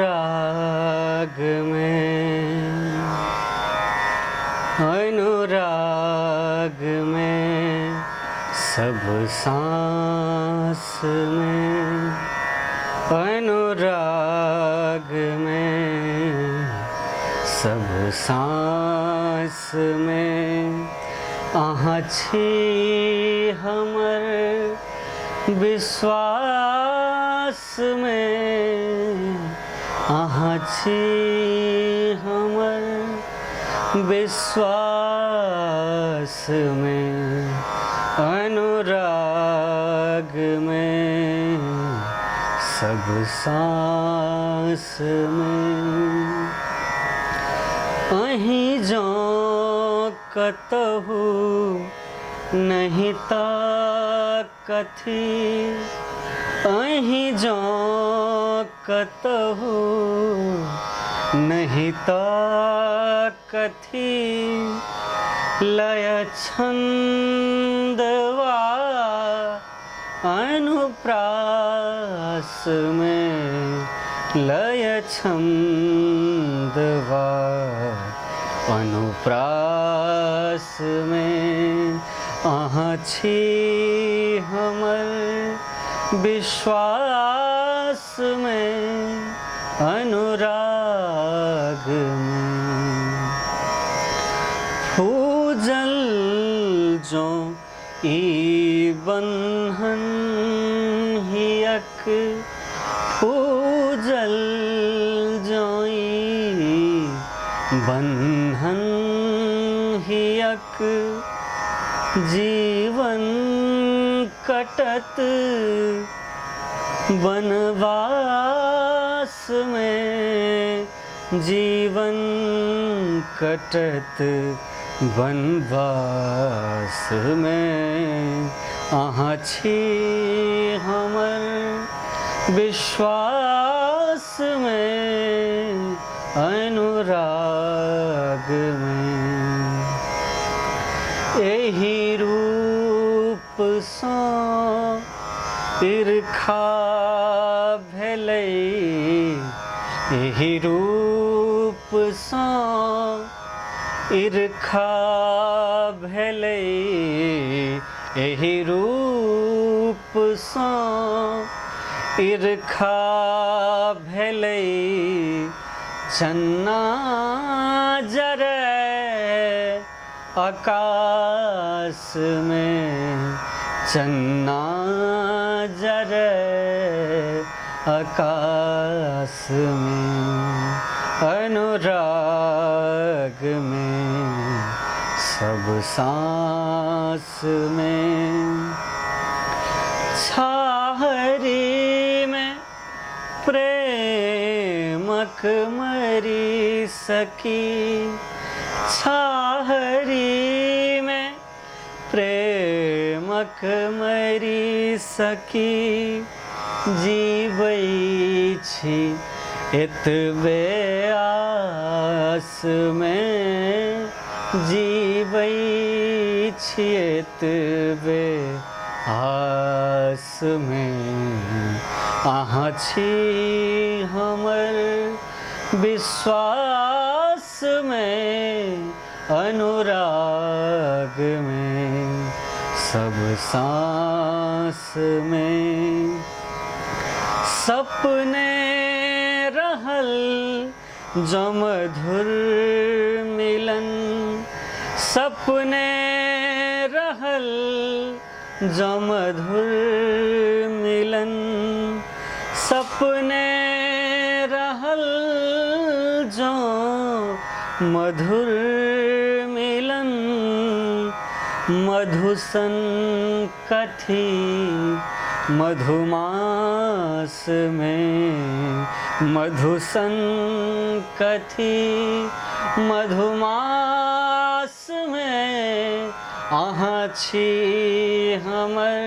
अनुराग में सब सांस में, अनुराग में सब सांस में अहाँ छी हमर विश्वास में, अहाँ छी हमर विश्वास में, अनुराग में सब सांस में। अहीं जो कतहु नहीं ता कथी, अहीं जो कतहु नहीं ता कथी, लय छंदवा अनुप्रास में, लय छंदवा अनुप्रास में अहाँ छी हमर विश्वास में, अनुराग में। फूजल जो ई बंधन हियक, फूजल जो ई बंधन हियक, जीवन कटत वनवास में, जीवन कटत वनवास में अहाँ छी हमर विश्वास में, अनुराग में। एही रूप सँ ईर्खा भेलै, एही रूप सँ ईर्खा भेलै, एही रूप सँ ईर्खा भेलै, चन्ना जरै आकाश में, चन्ना जरै आकाश में, अनुराग में सब सांस में। छाहरी में प्रेमक मरी सकी, छाहरी में प्रेमक मरी सकी, जीवै छी एतबे आस में, जीवै छी एतबे आस में अहाँ छी हमर विश्वास में, अनुराग में सब सांस में। सपने रहल जो मधुर मिलन, सपने रहल जो मधुर मिलन, सपने रहल जो मधुर मिलन, मधुसन कथी मधुमास में, मधुसन कथी मधुमास में अहाँ छी हमर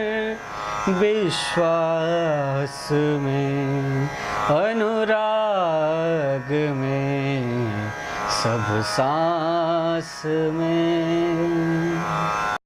विश्वास में, अनुराग में सब सांस में।